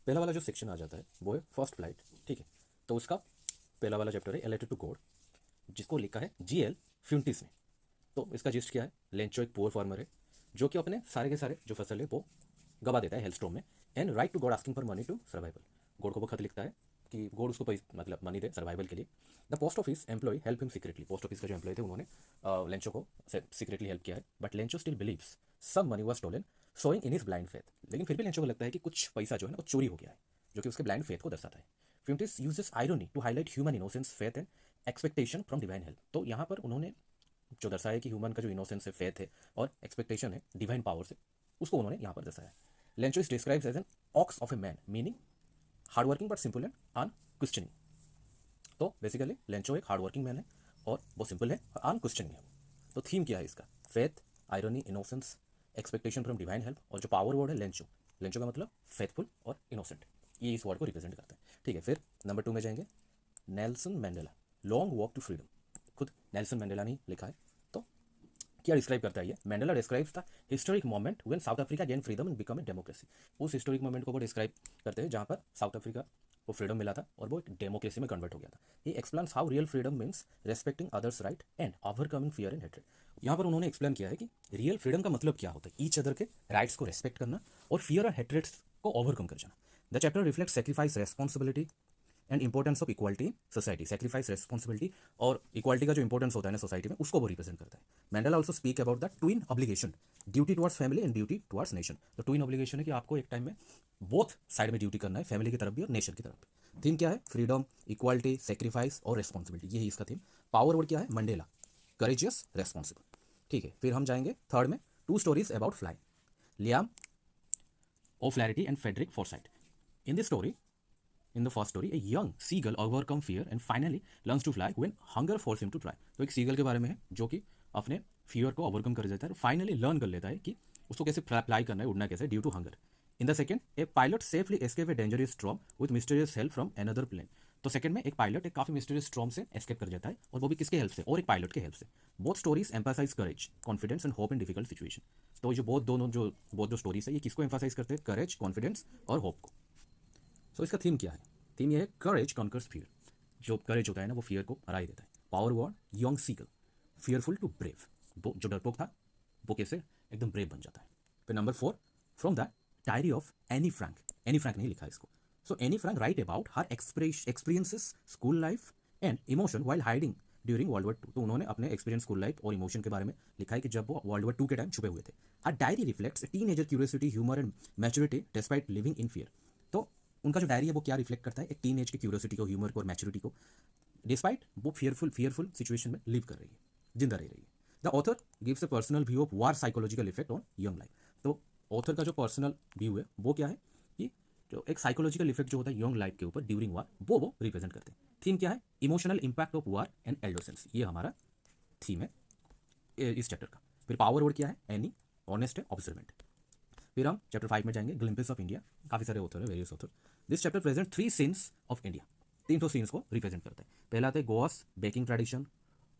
पहला वाला जो सेक्शन आ जाता है वो है फर्स्ट फ्लाइट। ठीक है, तो उसका पहला वाला चैप्टर है ए लेटर टू गॉड, जिसको लिखा है जीएल फ्यूंटिस ने। तो इसका जिस्ट क्या है, लेंचो एक पुअर फार्मर है जो कि अपने सारे के सारे जो फसल है वो गवा देता है हेलस्टॉर्म में, and write to God asking for money to survival. God को वो खत लिखता है कि गॉड उसको मतलब मनी दे सर्वाइवल के लिए। The post office employ help him secretly, post office का जो एम्प्लॉय थे उन्होंने लेंचो को सीक्रेटली हेल्प किया है, but Lencho still believes some money was stolen, showing in his blind faith. लेकिन फिर भी लेंचो को लगता है कि कुछ पैसा जो है ना वो चोरी हो गया है, जो कि उसके ब्लाइंड फेथ को दर्शाता है। Fuentes uses irony to highlight human innocence, faith and expectation from divine help. तो यहाँ पर उन्होंने जो दर्शाया है कि ह्यूमन का जो इनोसेंस है, फेथ है और एक्सपेक्टेशन है डिवाइन पावर से, उसको उन्होंने यहाँ पर दर्शाया है। Lencho is describes as an ox of a man, meaning hard working but simple and unquestioning. तो बेसिकली लेंचो एक हार्ड वर्किंग मैन है और वो सिंपल है और अनक्वेश्चनिंग है। तो थीम क्या है इसका, faith, irony, innocence, expectation from divine help, और जो पावर वर्ड है लेंचो, लेंचो का मतलब फेथफुल और इनोसेंट, ये इस वर्ड को रिप्रेजेंट करता है। ठीक है, फिर नंबर 2 में जाएंगे। Nelson Mandela, long walk to freedom, खुद नेल्सन मैंडेला ने लिखा है। तो क्या डिस्क्राइब करता है ये, Mandela describes the historic moment when South Africa gain freedom and become a democracy. उस हिस्टोरिक मोमेंट को वो डिस्क्राइब करते हैं जहाँ पर साउथ अफ्रीका को फ्रीडम मिला था और वो एक डेमोक्रेसी में कन्वर्ट हो गया था। ही explains how real freedom means respecting others right and overcoming fear and hatred. यहाँ पर उन्होंने एक्सप्लेन किया है कि रियल फ्रीडम का मतलब क्या होता है, ईच अदर के राइट्स को रेस्पेक्ट करना और फियर और हेट्रेड्स को ओवरकम कर जाना। The chapter reflect sacrifice, responsibility and importance of equality in society. Sacrifice, responsibility और इक्वालिटी का जो इंपॉर्टेंस होता है ना सोसाइटी में, उसको वो रिप्रेजेंट करता है। Mandala also speak about the twin obligation, duty towards family and duty towards nation. तो ट्विन ऑब्लिगेशन है कि आपको एक टाइम में बोथ साइड में ड्यूटी करना है, फैमिली की तरफ भी और नेशन की तरफ भी। थीम क्या है, फ्रीडम, इक्वालिटी, सेक्रीफाइस और रेस्पॉन्सिबिलिटी, यही इसका थीम। पावर वर्ड क्या है, मंडेला, करेजियस, रेस्पॉन्सिबल। ठीक है, फिर हम जाएंगे थर्ड में, two stories about fly, Liam O'Flaherty and Frederick Forsyth. In this story, in the first story, a young seagull overcome fear and finally learns to fly when hunger forces him to try। तो एक seagull के बारे में है जो कि अपने fear को ओवरकम कर देता है, फाइनली लर्न कर लेता है कि उसको कैसे फ्लाई करना है, उड़ना कैसे, due to hunger. In the second, a pilot safely escape a dangerous storm with mysterious help from another plane. तो सेकंड में एक पायलट एक काफी मिस्टीरियस स्टॉर्म से एस्केप कर जाता है, और वो भी किसके हेल्प से, और एक पायलट के हेल्प से। Both stories emphasise courage, confidence and hope in difficult situation. तो जो बोथ जो स्टोरीज है ये किसको एम्फासाइज करते हैं, करेज, कॉन्फिडेंस और होप को। सो इसका थीम क्या है, थीम ये है करेज कॉन्कर्स फियर। जो करेज होता है ना वो फियर को हरा ही देता है। Power word, young seagull, fearful to brave, वो जो डरपोक था वो कैसे एकदम ब्रेव बन जाता है। फिर number 4, from the diary of Anne Frank, Anne Frank नहीं लिखा इसको। So Anne Frank right about her experiences, school life and emotion while hiding during world war 2। तो उन्होंने अपने एक्सपीरियंस, स्कूल लाइफ और इमोशन के बारे में लिखा है कि जब वो वर्ल्ड वॉर 2 के टाइम छुपे हुए थे। A diary reflects teenager curiosity, humour and maturity despite living in fear. तो उनका जो डायरी है वो क्या रिफ्लेक्ट करता है, एक टीन एज की क्यूरियोसिटी को, ह्यूमर को और मैच्योरिटी को, डिस्पाइट वो फियरफुल सिचुएशन में लिव कर रही है, जिंदा रह रही है। The author gives a personal view of war psychological effect on young life. तो ऑथर का जो पर्सनल व्यू है वो क्या है कि जो एक साइकोलॉजिकल इफेक्ट जो होता है यंग लाइफ के ऊपर ड्यूरिंग वार, वो रिप्रेजेंट करते हैं। थीम क्या है, emotional impact of war and adolescence, ये हमारा थीम है इस चैप्टर का। फिर पावर वर्ड क्या है, एनी, ऑनेस्ट है, ऑब्जर्वेंट। फिर हम चैप्टर 5 में जाएंगे, ग्लिम्पिस ऑफ इंडिया। काफी सारे ऑथर है, various author. This chapter present 3 scenes of India, 300 scenes को रिप्रेजेंट करता है। पहला आता है Goa's baking tradition,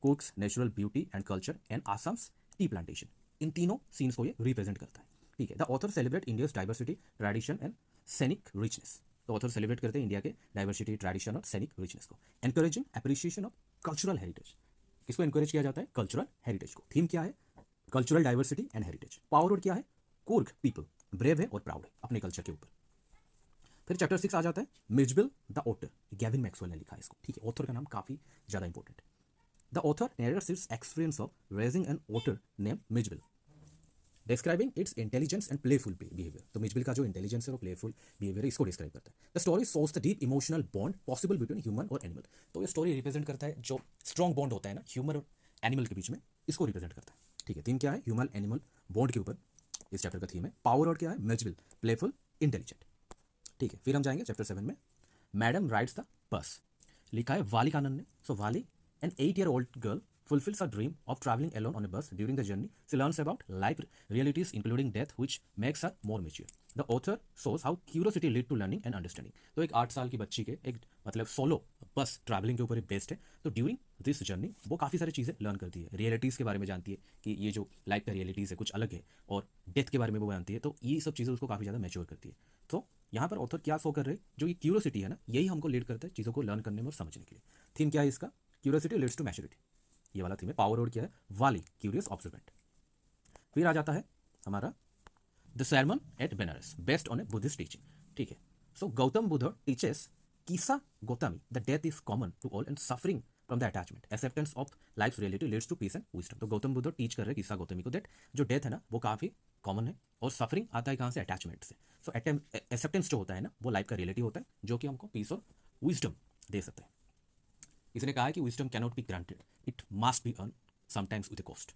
Coorg's natural beauty and culture and Assam's tea plantation. इन तीनों सीन्स को ये रिप्रेजेंट करता है। ठीक है, the author celebrate India's diversity, tradition and scenic richness. तो ऑथर सेलिब्रेट करते हैं इंडिया के डाइवर्सिटी, ट्रेडिशन और सेनिक रिचनेस को। Encouraging appreciation of cultural heritage, किसको एनकरेज किया जाता है, कल्चरल हेरिटेज को। थीम क्या है, cultural diversity and heritage. Power word क्या है, कूर्ग पीपल, ब्रेव है और प्राउड है अपने कल्चर के ऊपर। फिर चैप्टर 6 आ जाता है, मिर्जबिल द ऑटर, गैविन मैक्सवेल ने लिखा है इसको। ठीक है, ऑथर का नाम काफी ज्यादा इंपॉर्टेंट है। The author narrates its experience of raising an otter named Mijbil, describing its intelligence and playful behaviour. तो मिर्जबिल का जो इंटेलिजेंस है और प्लेफुल बिहेवियर इसको डिस्क्राइब करता है। The story shows the deep emotional bond possible between human और animal. तो ये स्टोरी रिप्रेजेंट करता है जो स्ट्रॉन्ग बॉन्ड होता है ना ह्यूमन और एनिमल के बीच में, इसको रिप्रेजेंट करता है। ठीक है, थीम क्या है, ह्यूमन एनिमल बॉन्ड के ऊपर इस चैप्टर का थीम है। पावर वर्ड क्या है, मिर्जबिल, प्लेफुल, इंटेलिजेंट। ठीक है, फिर हम जाएंगे चैप्टर 7 में, मैडम राइड्स द बस, लिखा है वाली कानन ने। सो वाली, N 8-year-old girl fulfills her dream of traveling alone on a bus. During the journey, she learns about life realities, including death, which makes her more mature. The author shows how curiosity lead to learning and understanding. तो एक 8 साल की बच्ची के एक मतलब solo बस travelling के ऊपर बेस्ड है। तो ड्यूरिंग दिस जर्नी वो काफ़ी सारी चीज़ें लर्न करती है, रियलिटीज़ के बारे में जानती है कि ये जो लाइफ का रियलिटीज़ है कुछ अलग है, और डेथ के बारे में वो जानती है। तो ये सब चीज़ें उसको काफ़ी ज़्यादा मैच्योर करती है। तो यहाँ पर ऑथर क्या शो कर रहे हैं, जो ये क्यूरियोसिटी है ना, यही हमको लीड करता है चीज़ों को लर्न करने में और समझने के लिए। थीम क्या है इसका, क्यूरियोसिटी लीड्स टू मैच्योरिटी, ये वाला थीम है। पावर वर्ड क्या है, वाली, क्यूरियस ऑब्जर्वेंट। फिर आ जाता है हमारा the sermon at Banaras based on a Buddhist teaching, ठीक है। So Gautam Buddha teaches Kisa Gotami the death is common to all and suffering from the attachment acceptance of life reality leads to peace and wisdom. तो Gautam Buddha teach कर रहे हैं किसा गौतमी को that जो death है ना वो काफ़ी कॉमन है, और सफरिंग आता है कहाँ से, अटैचमेंट से। सो एक्सेप्टेंस जो होता है ना वो लाइफ का रियलिटी होता है, जो कि हमको पीस और विजडम दे सकता है। इसने कहा है कि wisdom cannot be granted, it must be earn sometimes with A cost.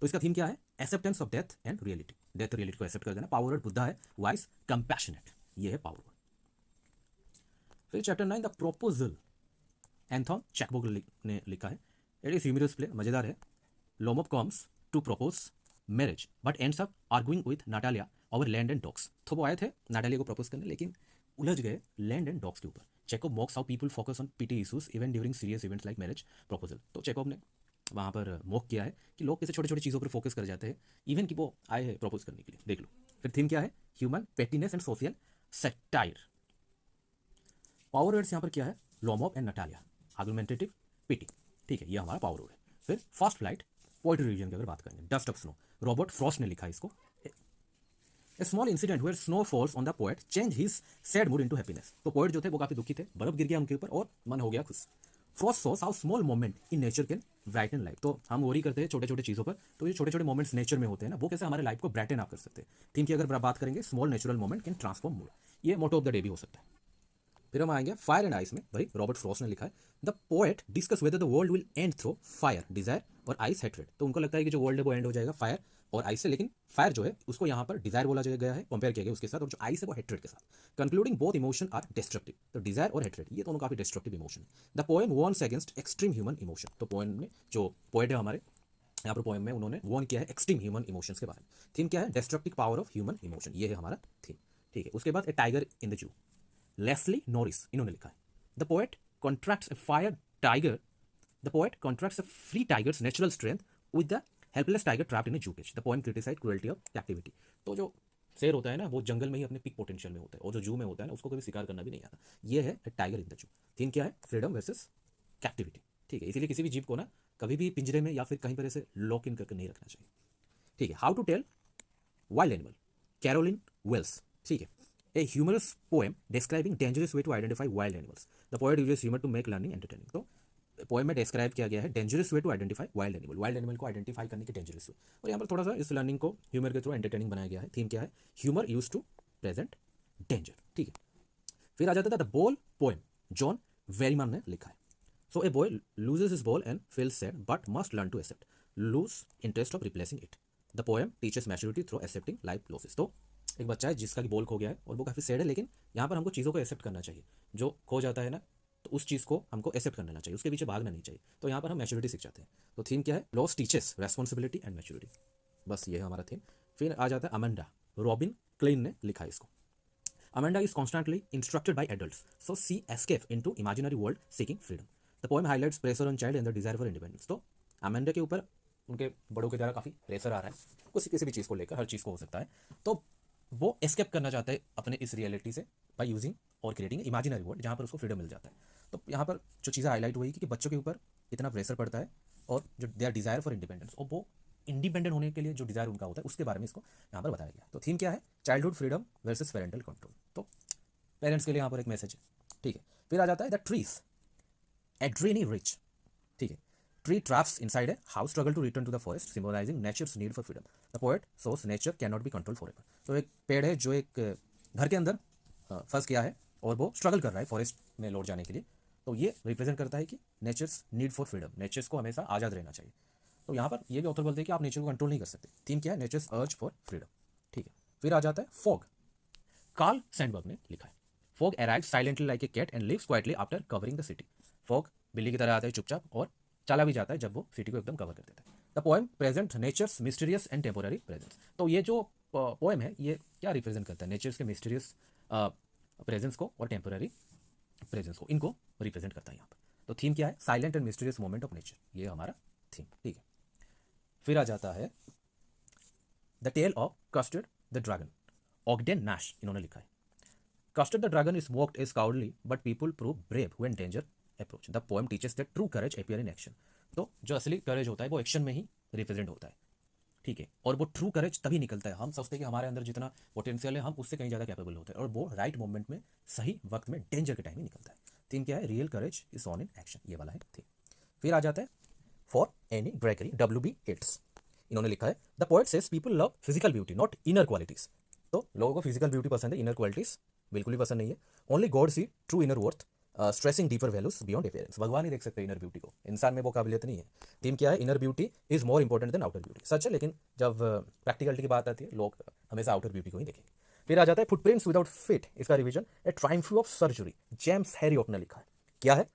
तो इसका थीम क्या है, acceptance of death and reality, death और रियलिटी को एक्सेप्ट कर देना। पावर वर्ड बुद्धा है, वाइस, कंपैशनेट, ये है पावर वर्ड। फिर chapter 9 the proposal, Anton Chekhov ने लिखा है। इट इज ह्यूमरस प्ले, मजेदार है। Lomov comes to propose marriage but ends up arguing with Natalya over land and dogs. तो वो आए थे नाटालिया को प्रपोज करने, लेकिन उलझ गए लैंड एंड डॉग्स के ऊपर। Chekhov mocks how people focus on petty issues even during serious events like marriage proposal. तो चेखोव ने वहाँ पर मॉक किया है कि लोग कैसे छोटे छोटे चीज़ों पर फोकस कर जाते हैं, इवन कि वो आए हैं प्रपोज करने के लिए, देख लो। फिर थीम क्या है, human pettiness and social satire. Power words यहाँ पर क्या है, लोमोव एंड नटालिया, आर्गुमेंटेटिव, पिटी, ठीक है, ये हमारा पावर वर्ड है। फिर फर्स्ट फ्लाइट, पोएट्री रिवीजन की अगर बात करेंगे, dust of snow, Robert Frost ने लिखा है इसको। A small incident where snow falls on the poet change his sad mood into happiness. तो पोएट जो थे वो काफी दुखी थे, बर्फ गिर गया उनके ऊपर और मन हो गया खुश। Frost shows how small moment in nature can brighten life. तो हम वरी करते हैं छोटे छोटे चीज़ों पर, तो ये छोटे छोटे मोमेंट्स नेचर में होते हैं ना, वो कैसे हमारे लाइफ को ब्राइटन अप कर सकते हैं। थीम की अगर बात करेंगे, small natural moment can transform mood, ये मोटो ऑफ द डे भी हो सकता है। फिर हम आएंगे फायर एंड आइस में, भाई रॉबर्ट फ्रॉस्ट ने लिखा है। The poet discuss whether the world will end through fire, desire और आइस हेट्रेड। तो उनको लगता है कि जो वर्ल्ड है वो एंड हो जाएगा फायर और आइस से, लेकिन फायर जो है उसको यहाँ पर डिजायर बोला गया है, कंपेयर किया गया उसके साथ, और जो आइस है वो हेट्रेड के साथ। Concluding both emotion are destructive, तो डिजायर और हेट्रेड ये दोनों काफी डिस्ट्रक्टिव इमोशन है। The poem warns against extreme human emotion. तो पोएम ने, जो पोएट है हमारे यहाँ पर पोएम में, उन्होंने वॉर्न किया है एक्सट्रीम ह्यूमन इमोशंस के बारे में। थीम क्या है, destructive power of human emotion, ये है हमारा थीम, ठीक है। उसके बाद a tiger in the zoo, Leslie Norris इन्होंने लिखा है। The poet contracts a fire tiger. The poet contracts a free tiger's natural strength with the helpless tiger trapped in a zoo cage. The poem criticized cruelty of captivity. तो जो शेर होता है ना वो जंगल में ही अपने पिक पोटेंशियल में होता है, और जो जू में होता है ना उसको कभी शिकार करना भी नहीं आता। ये है टाइगर इन द जू। थीम क्या है, फ्रीडम वर्सेस कैप्टिविटी, ठीक है। इसीलिए किसी भी जीव को ना कभी भी पिंजरे में या फिर कहीं पर ऐसे लॉक इन करके नहीं रखना चाहिए, ठीक है। How to tell wild animal, Carolyn Wells, ठीक है। A humorous poem describing dangerous way to identify wild animals. The poet uses humor to make learning entertaining. तो पोएम में डिस्क्राइब किया गया है dangerous way to identify wild animal, wild animal को identify करने के डेंजरस वे, और यहाँ पर थोड़ा सा इस लर्निंग को ह्यूमर के थ्रू एंटरटेनिंग बनाया गया है। थीम क्या है, humour use to present danger, ठीक है। फिर आ जाता था the ball poem, John Berryman ने लिखा है। So a boy loses his ball and feels sad but must learn to accept lose interest of replacing it. The poem teachers maturity through accepting life losses. तो एक बच्चा है जिसका कि ball खो गया है और वो काफ़ी सैड है, लेकिन यहाँ पर हमको चीज़ों को एक्सेप्ट करना चाहिए। जो खो जाता है ना तो उस चीज़ को हमको एक्सेप्ट करना चाहिए, उसके पीछे भागना नहीं चाहिए। तो यहाँ पर हम मैच्योरिटी सीख जाते हैं। तो थीम क्या है, loss teachers responsibility and maturity, बस ये है हमारा थीम। फिर आ जाता है अमेंडा, रॉबिन क्लेन ने लिखा है इसको। Amanda is constantly instructed by adults so she escape into imaginary world seeking freedom. The poem highlights pressure on child and the desire for independence. तो अमेंडा के ऊपर उनके बड़ों के द्वारा काफ़ी प्रेशर आ रहा है, किसी भी चीज़ को लेकर, हर चीज़ को हो सकता है। तो वो एस्केप करना चाहता है अपने इस रियलिटी से बाय यूजिंग और क्रिएटिंग इमेजिनरी वर्ल्ड जहाँ पर उसको फ्रीडम मिल जाता है। तो यहाँ पर जो चीज़ें हाईलाइट हुई कि बच्चों के ऊपर इतना प्रेशर पड़ता है और जो देयर डिज़ायर फॉर इंडिपेंडेंस, और वो इंडिपेंडेंट होने के लिए जो डिज़ायर उनका होता है उसके बारे में इसको यहाँ पर बताया गया। तो थीम क्या है, childhood freedom versus parental control. तो पेरेंट्स के लिए यहाँ पर एक मैसेज है, ठीक है। फिर आ जाता है द ट्रीज, एड्रेनी रिच, ठीक है। Tree traps inside a house struggle to return to the forest, symbolizing nature's need for freedom. The poet shows nature cannot be controlled forever. तो एक पेड़ है जो एक घर के अंदर फंस गया है और वो स्ट्रगल कर रहा है फॉरेस्ट में लौट जाने के लिए। तो ये रिप्रेजेंट करता है कि nature's need for freedom, nature's को हमेशा आज़ाद रहना चाहिए। तो यहाँ पर ये भी ऑथर बोलते हैं कि आप नेचर को कंट्रोल नहीं कर सकते। थीम क्या है, नेचर्स अर्ज फॉर फ्रीडम, ठीक है। फिर आ जाता है फॉग, कार्ल सैंडबर्ग ने लिखा है। Fog arrives silently like a cat and leaves quietly after covering the city. Fog बिल्ली की तरह आता है चुपचाप और चला भी जाता है जब वो सिटी को एकदम कवर कर देता है। The poem present nature's mysterious and temporary presence. तो ये जो पोएम है ये क्या रिप्रेजेंट करता है, नेचर्स के मिस्टीरियस प्रेजेंस को और टेम्पोररी प्रेजेंस को, इनको रिप्रेजेंट करता है यहाँ पर। तो थीम क्या है, silent and mysterious moment of nature, ये हमारा थीम, ठीक है। फिर आ जाता है the tale of custard the dragon, Ogden Nash इन्होंने लिखा है। Casted the dragon is mocked as cowardly, but people prove brave when danger approach. The poem teaches that true courage appear in action. तो जो असली करेज होता है वो action में ही रिप्रेजेंट होता है, ठीक है। और वो ट्रू करेज तभी निकलता है, हम सोचते हैं कि हमारे अंदर जितना पोटेंशियल है हम उससे कहीं ज़्यादा कैपेबल होते हैं, और वो राइट मोमेंट में सही वक्त में डेंजर के टाइम में निकलता है। थीम क्या है? Real courage is on in action, ये वाला है थीम। फिर आ जाता है for Anne Gregory WB Yeats. इन्होंने लिखा है the poet says people love physical beauty not inner qualities. तो लोगों को फिजिकल ब्यूटी पसंद है, इनर क्वालिटीज बिल्कुल भी पसंद नहीं है। Only God see true inner worth, stressing deeper values beyond appearance. भगवान ही देख सकते हैं इनर ब्यूटी को, इंसान में वो काबिलियत नहीं है। थीम क्या है? Inner beauty is more important than outer beauty. सच है, लेकिन जब प्रैक्टिकलिटी की बात आती है लोग हमेशा आउटर ब्यूटी को ही देखेंगे। फिर आ जाता है फुटप्रिंट्स विदाउट फिट, इसका revision A Triumph of surgery, James Harriet ने लिखा है। क्या है?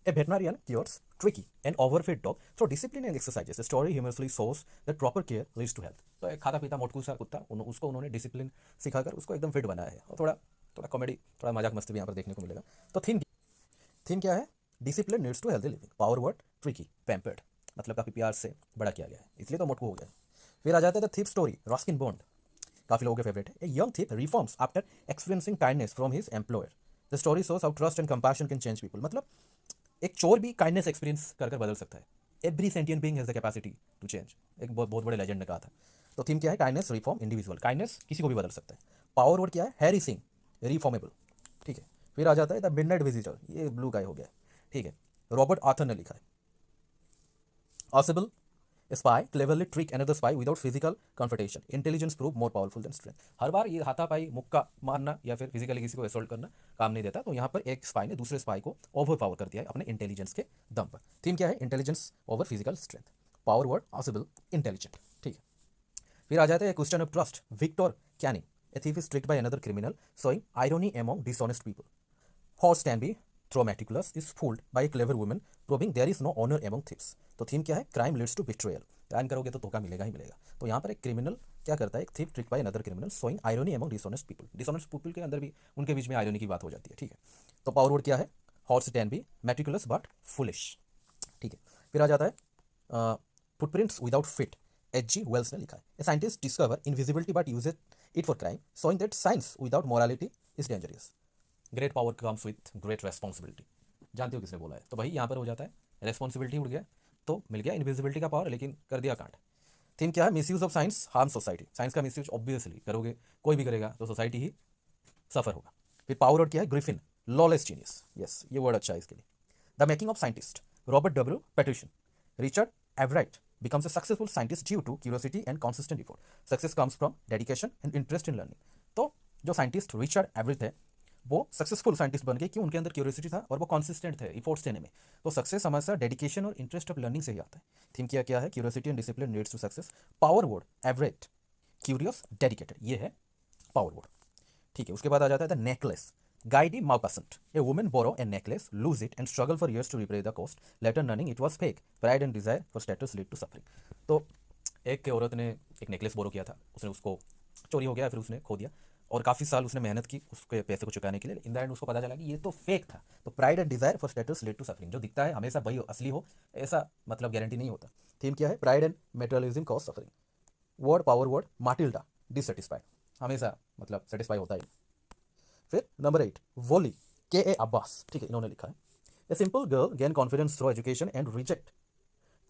A veterinarian cures tricky and overfed dog through discipline and exercises. The story humorously shows that proper care leads to health. तो एक खाता पीता मोटकू सा कुत्ता, उसको उन्होंने डिसिप्लिन सिखाकर उसको एकदम फिट बनाया है, और थोड़ा थोड़ा कॉमेडी, थोड़ा मजाक मस्ती भी यहाँ पर देखने को मिलेगा। तो थीम क्या है? Discipline needs to healthy living. Power word tricky, pampered, मतलब काफ़ी प्यार से बड़ा किया गया है, इसलिए तो मोटकू हो गया है। फिर आ जाता है the thief story, Ruskin bond, काफ़ी लोगों के फेवरेट है। A young thief reforms after experiencing kindness from his employer. The story shows how trust and compassion can change people. मतलब एक चोर भी काइंडनेस एक्सपीरियंस कर बदल सकता है। Every sentient being has the capacity to change, एक बहुत बड़े लेजेंड ने कहा था। तो थीम क्या है? काइंडनेस रिफॉर्म इंडिविजुअल, काइंडनेस किसी को भी बदल सकता है। पावर वर्ड क्या है? हैरी सिंह, रिफॉर्मेबल, ठीक है। फिर आ जाता है द मिडनाइट विजिटर, ये ब्लू गाय हो गया, ठीक है। रॉबर्ट आर्थर ने लिखा है। Ausable spy cleverly trick another spy without physical confrontation, intelligence prove more powerful than strength. हर बार ये हाथापाई, मुक्का मारना या फिर फिजिकली किसी को असॉल्ट करना काम नहीं देता, तो यहाँ पर एक स्पाई ने दूसरे स्पाई को ओवर पावर कर दिया है अपने इंटेलिजेंस के दम पर। थीम क्या है? Intelligence over physical strength. Power word possible, intelligent, ठीक है। फिर आ जाता है question of trust, Victor Canning, a thief is tricked by another criminal showing irony among dishonest people. Horace can be throw meticulous is fooled by a clever woman proving there is no honour among thieves. तो theme क्या है? Crime leads to betrayal, crime करोगे तो धोखा मिलेगा ही मिलेगा। तो यहाँ पर एक क्रिमिनल क्या करता है? एक thief trick bye another criminal showing irony among dishonest people. Dishonest people के अंदर भी उनके बीच में आयरनी की बात हो जाती है, ठीक है। तो पावर वर्ड क्या है? Horse can B meticulous but foolish, ठीक है। फिर आ जाता है footprints without fit, H.G. Wales ने लिखा है। A scientist discover invisibility but use it for crime, showing that science without morality is dangerous. Great power comes with great responsibility. जानते हो किसने बोला है? तो भाई यहाँ पर हो जाता है रेस्पॉन्सिबिलिटी उड़ गया तो मिल गया इनविजिबिलिटी का पावर, लेकिन कर दिया कांड। थीम क्या है? Misuse of science harm society. Science का मिसयूज ऑब्वियसली करोगे, कोई भी करेगा तो सोसाइटी ही सफर होगा। फिर पावर वर्ड क्या है? ग्रिफिन, लॉलेस जीनियस, यस ये वर्ड अच्छा है इसके लिए। The making of scientist, Robert W. Peterson, Richard Ebright becomes a successful scientist due to curiosity and consistent effort. Success comes from dedication and interest in learning. तो जो scientist Richard Everett थे वो successful scientist बन गए, क्यों? उनके अंदर curiosity था और वो कंसिस्टेंट थे इफोर्ट्स देने में। तो सक्सेस हमेशा डेडिकेशन और इंटरेस्ट ऑफ लर्निंग से ही आता है। थीम क्या है? Curiosity and discipline leads to success. Power word Everett, curious, dedicated, ये है पावर वर्ड, ठीक है। उसके बाद आ जाता है the necklace, Guy de Maupassant, a woman borrow a necklace, lose it and struggle for years to repay the cost, later learning it was fake, pride and desire for status lead to suffering। तो एक औरत ने एक necklace बोरो किया था, उसने उसको चोरी हो गया, फिर उसने खो दिया और काफ़ी साल उसने मेहनत की उसके पैसे को चुकाने के लिए। इन द एंड उसको पता चला कि ये तो फेक था। तो pride and desire for status lead to suffering, जो दिखता है हमेशा वही असली हो ऐसा मतलब गारंटी नहीं होता। थीम क्या है? Pride and materialism cause suffering. Word power word माटिल्डा, dissatisfied, हमेशा मतलब सेटिस्फाई होता है। फिर नंबर 8 वोली, K.A. अब्बास, ठीक है, इन्होंने लिखा है a simple girl gain confidence through education and reject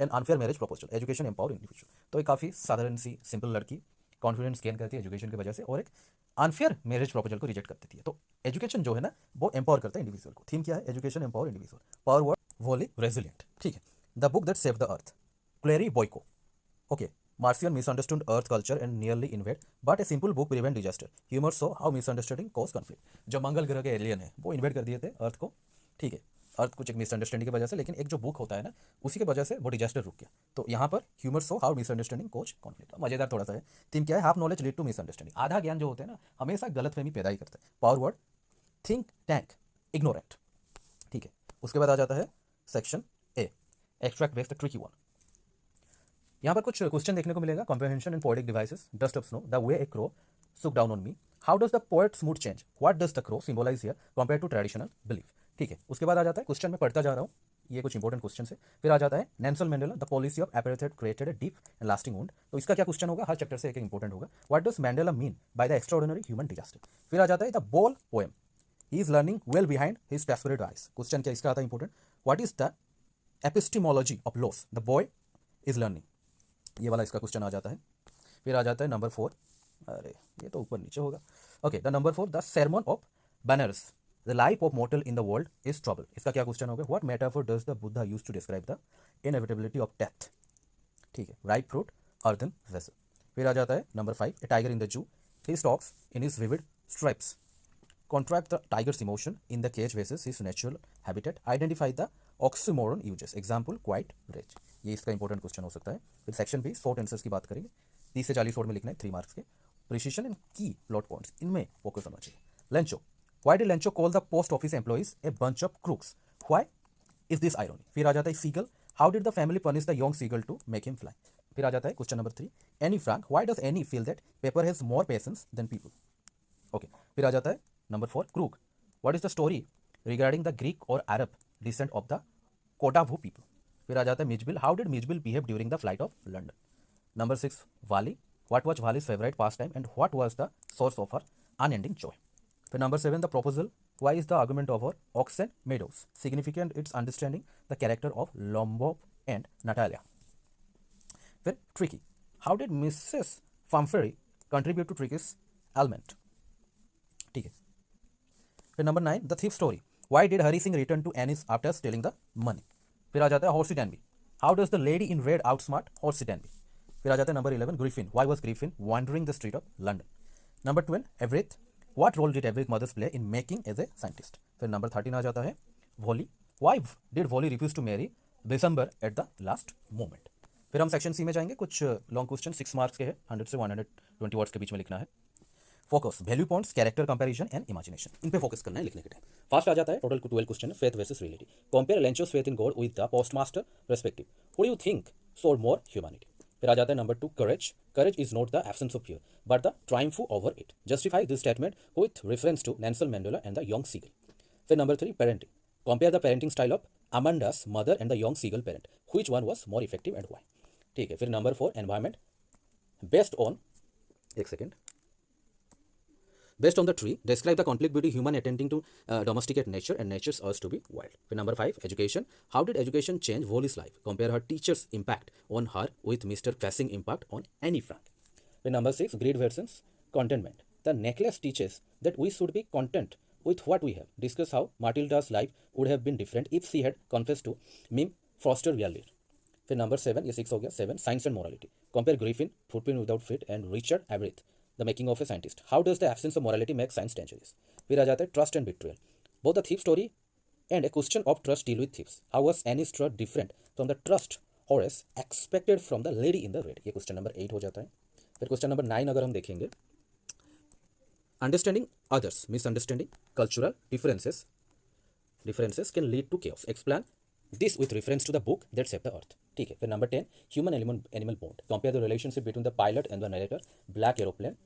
an unfair marriage proposal, education empower individual. तो एक काफ़ी साधारण सी सिंपल लड़की कॉन्फिडेंस गेन करती है एजुकेशन की वजह से और एक अनफेयर मैरिज प्रपोजल को रिजेक्ट कर देती है। तो एजुकेशन जो है ना वो एम्पावर करता है इंडिविजुअल को। थीम क्या है? Education empower individual. Power word Bholi, resilient, ठीक है। The book that saved the earth, Claire Boiko, okay. Marcion misunderstood Earth culture and nearly invaded, but a simple book prevent disaster. Humor show how misunderstanding cause conflict. जो मंगल ग्रह के alien है वो invade कर दिए थे अर्थ को, ठीक है, अर्थ कुछ एक मिसअंडरस्टैंडिंग की वजह से, लेकिन एक जो बुक होता है ना उसी की वजह से वो डिजास्टर रुक गया। तो यहाँ पर humour show how misunderstanding cause conflict, मजेदार थोड़ा सा है। थीम क्या है? Half knowledge lead to misunderstanding. आधा ज्ञान जो होता है ना हमेशा गलत फहमी पैदा ही करता है। Power word think tank, ignorant, ठीक है। उसके बाद आ जाता है section A, extract based tricky one. यहाँ पर कुछ क्वेश्चन देखने को मिलेगा। Comprehension in poetic devices, dust of snow, the way a crow shook down on me, how does the poet's mood change, what does the crow symbolise here compare to traditional belief, ठीक है। उसके बाद आ जाता है question में पढ़ता जा रहा हूँ, ये कुछ इंपॉर्टेंट क्वेश्चन है। फिर आ जाता है Nelson Mandela, the policy of apartheid created a deep and lasting wound. तो इसका क्या क्वेश्चन होगा? हर चैप्टर से एक इंपॉर्टेंट होगा। What does Mandela mean by the extraordinary human disaster. फिर आ जाता है the ball poem, he is learning well behind his desperate eyes. Question क्या इसका आता है important, what is the epistemology of loss the boy is learning, ये वाला इसका क्वेश्चन आ जाता है। फिर आ जाता है नंबर 4, अरे ये तो ऊपर नीचे होगा। Okay, the number 4, the sermon of Benares, the life of mortal in the world is trouble. इसका क्या क्वेश्चन होगा, what metaphor does the Buddha use to describe the inevitability of death. ठीक है, राइप फ्रूट, earthen vessel। फिर आ जाता है number 5, A tiger in the जू, ही stocks in his vivid stripes, contract the tiger's emotion in the cage versus his natural habitat, identify the oxymoron uses, example quite rich। ये इसका important question हो सकता है। फिर सेक्शन भी short answers की बात करेंगे, 30 से 40 वर्ड में लिखना है, 3 मार्क्स के। Precision and key plot points, इनमें फोकस होना चाहिए। Lencho, why did Lencho call the post office employees a bunch of crooks, why is this irony. फिर आ जाता है seagull, how did the family punish the young seagull to make him fly. फिर आ जाता है question number 3, Anne Frank, why does Anne feel that paper has more patience than people. Okay, फिर आ जाता है number 4, Coorg, what is the story regarding the Greek और Arab descent of the Kodava people. फिर आ जाता है Mijbil, how did Mijbil behave during the flight of London. Number 6, Valli, what was Valli's favourite pastime and what was the source of her unending joy. फिर number 7, the proposal, why is the argument of her ox and meadows, significant it's understanding the character of Lomov and Natalia. फिर Tricki, how did Mrs Pumphrey contribute to Tricki's element. ठीक है, फिर number 9, the thief story, why did Hari Singh return to Anil after stealing the money. फिर आ जाता है Horace Danby, how does the lady in red outsmart Horace Danby. फिर आ जाता है number 11, Griffin, why was Griffin wandering the street of London. Number 12, Ebright, what role did एवरेथ mother's play in making as a scientist. फिर number 13 आ जाता है Bholi, why did Bholi refuse to marry Bishamber at the last moment. फिर हम section C में जाएंगे, कुछ long question 6 marks के हैं, 100 से 120 वर्ड्स के बीच में लिखना है। Focus, value points, character comparison and imagination, in पे फोकस करना है लिखने के टाइम। फास्ट आ जाता है, टोटल 12 क्वेश्चन है, faith versus reality, compare Lencho's faith in God with the postmaster perspective, who do you think showed more humanity. फिर आ जाता है number 2, courage, courage is not the absence of fear but the triumph over it, justify this statement with reference to Nelson Mandela and the young seagull. फिर number 3, parenting, compare the parenting style of Amanda's mother and the young seagull parent, which one was more effective and why. ठीक है, फिर number 4, environment, based on, एक second, based on the tree, describe the conflict between human attempting to domesticate nature and nature's urge to be wild. Then number 5, education, how did education change Wally's life, compare her teacher's impact on her with Mr. Passing impact on Annie Frank. Then number 6, greed versus contentment, the necklace teaches that we should be content with what we have, discuss how Matilda's life would have been different if she had confessed to Mim Foster Waller. फिर number 7, ये 6 हो गया, 7, science and morality, compare Griffin footprint without feet and Richard Ebright the making of a scientist, how does the absence of morality make science dangerous. फिर आ जाता है trust and betrayal, both the thief story and a question of trust deal with thieves, how was Anil's trust different from the trust Horace expected from the lady in the red, ये question number 8 हो जाता है। फिर question number 9 अगर हम देखेंगे, understanding others, misunderstanding cultural differences can lead to chaos, explain this with reference to the book that saved the earth। ठीक है, फिर number 10, human animal bond, compare the relationship between the pilot and the narrator black aeroplane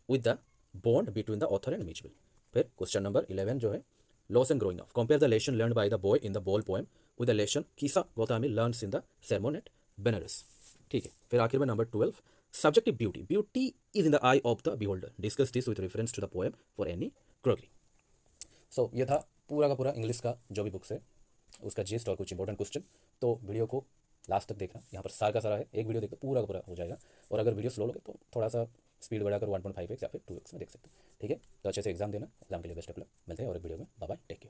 with the bond between the author and Mijbil. फिर question number 11 जो है loss and growing up, compare the lesson learn by the boy in the ball poem with the lesson Kisa Gotami learns in the sermon at Benares. ठीक है, फिर आखिर में number 12, subjective beauty, beauty is in the eye of the beholder, discuss this with reference to the poem for Anne Gregory. So ये था पूरा का पूरा इंग्लिश का जो भी बुक्स है उसका जिस्ट और कुछ इंपॉर्टेंट क्वेश्चन। तो वीडियो को लास्ट तक देखना, यहाँ पर सार का सारा है, एक वीडियो देखकर पूरा का पूरा हो जाएगा। और अगर वीडियो स्लो लगे तो थोड़ा सा स्पीड बढ़ाकर 1.5x या फिर 2x में देख सकते हो। ठीक है, तो अच्छे से एग्जाम देना, एग्जाम के लिए बेस्ट ऑफ लक, मिलते हैं और एक वीडियो में, बाय बाय, टेक केयर।